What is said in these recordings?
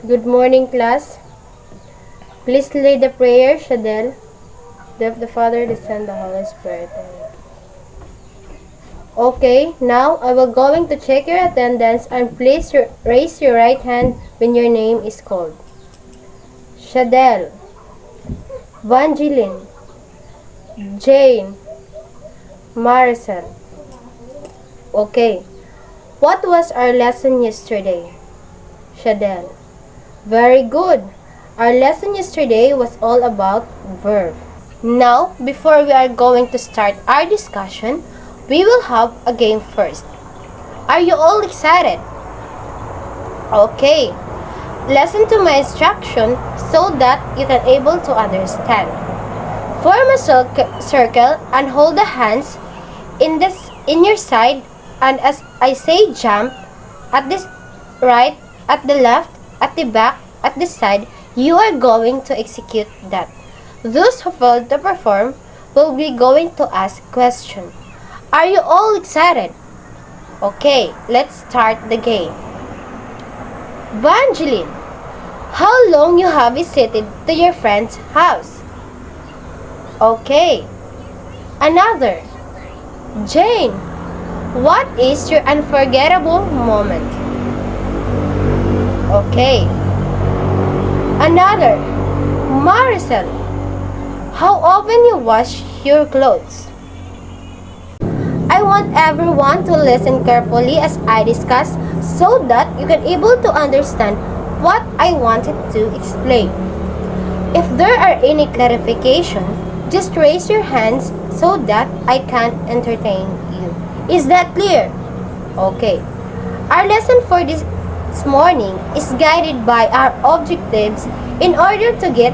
Good morning, class. Please lead the prayer, Shadel. The Father, the Son, the Holy Spirit. Okay, now I will going to check your attendance and please raise your right hand when your name is called. Shadel, Vangeline, Jane, Maricel. Okay, what was our lesson yesterday? Shadel. Very good. Our lesson yesterday was all about verb. Now, before we are going to start our discussion, we will have a game first. Are you all excited? Okay. Listen to my instruction so that you can able to understand. Form a circle and hold the hands in your side, and as I say jump, at this right, at the left, at the back, at the side, you are going to execute that. Those who fail to perform will be going to ask question. Are you all excited? Okay, let's start the game. Vangeline, how long you have visited to your friend's house? Okay. Another. Jane, what is your unforgettable moment? Okay. Another. Maricel, how often you wash your clothes? I want everyone to listen carefully as I discuss so that you can able to understand what I wanted to explain. If there are any clarification, just raise your hands so that I can entertain you. Is that clear? Okay. Our lesson for this morning is guided by our objectives in order to get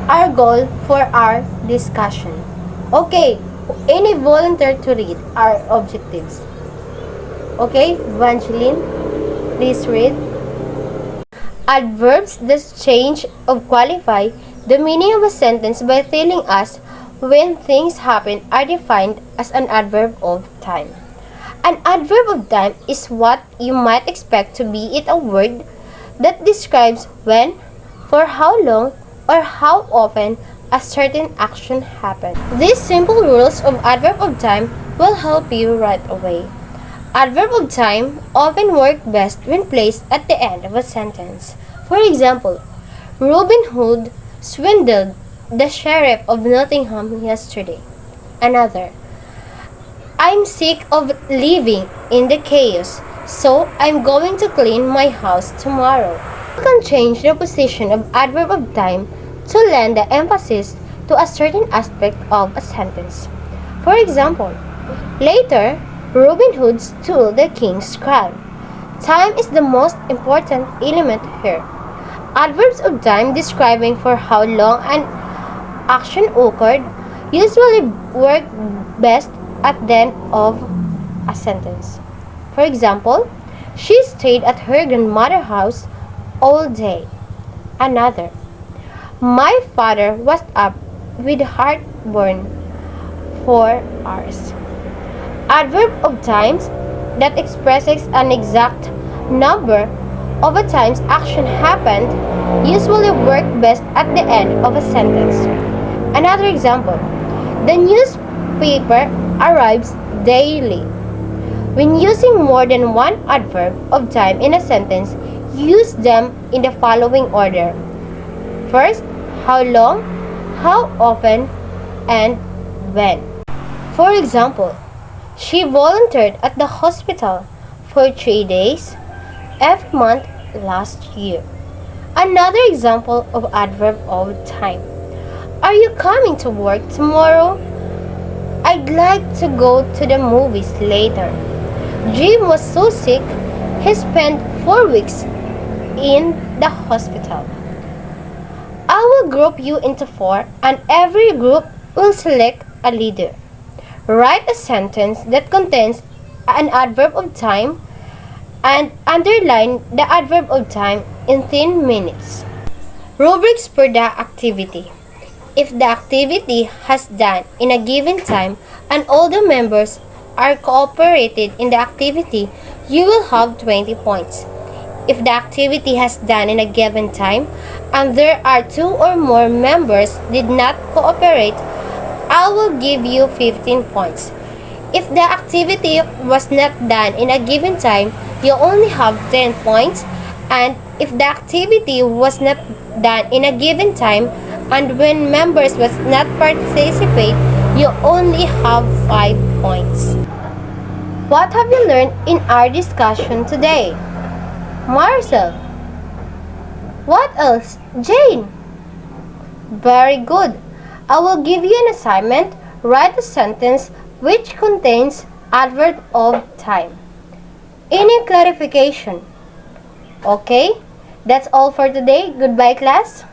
our goal for our discussion. Okay, any volunteer to read our objectives? Okay, Vangeline, please read. Adverbs that change or qualify the meaning of a sentence by telling us when things happen are defined as an adverb of time. An adverb of time is what you might expect to be it a word that describes when, for how long, or how often a certain action happens. These simple rules of adverb of time will help you right away. Adverb of time often work best when placed at the end of a sentence. For example, Robin Hood swindled the sheriff of Nottingham yesterday. Another, I'm sick of living in the chaos, so I'm going to clean my house tomorrow. You can change the position of adverb of time to lend the emphasis to a certain aspect of a sentence. For example, later, Robin Hood stole the king's crown. Time is the most important element here. Adverbs of time describing for how long an action occurred usually work best at the end of a sentence. For example, she stayed at her grandmother's house all day. Another, my father was up with heartburn for hours. Adverb of times that expresses an exact number of a times action happened usually work best at the end of a sentence. Another example, the newspaper arrives daily. When using more than one adverb of time in a sentence, use them in the following order. First, how long, how often, and when. For example, she volunteered at the hospital for 3 days every month last year. Another example of adverb of time. Are you coming to work tomorrow? I'd like to go to the movies later. Jim was so sick, he spent 4 weeks in the hospital. I will group you into 4 and every group will select a leader. Write a sentence that contains an adverb of time and underline the adverb of time in 10 minutes. Rubrics for the activity. If the activity has done in a given time and all the members are cooperated in the activity, you will have 20 points. if the activity has done in a given time and there are 2 or more members did not cooperate, I will give you 15 points. If the activity was not done in a given time, you only have 10 points. And if the activity was not done in a given time and when members was not participate, you only have 5 points. What have you learned in our discussion today? Marcel. What else? Jane. Very good. I will give you an assignment. Write a sentence which contains adverb of time. Any clarification? Okay, that's all for today. Goodbye, class.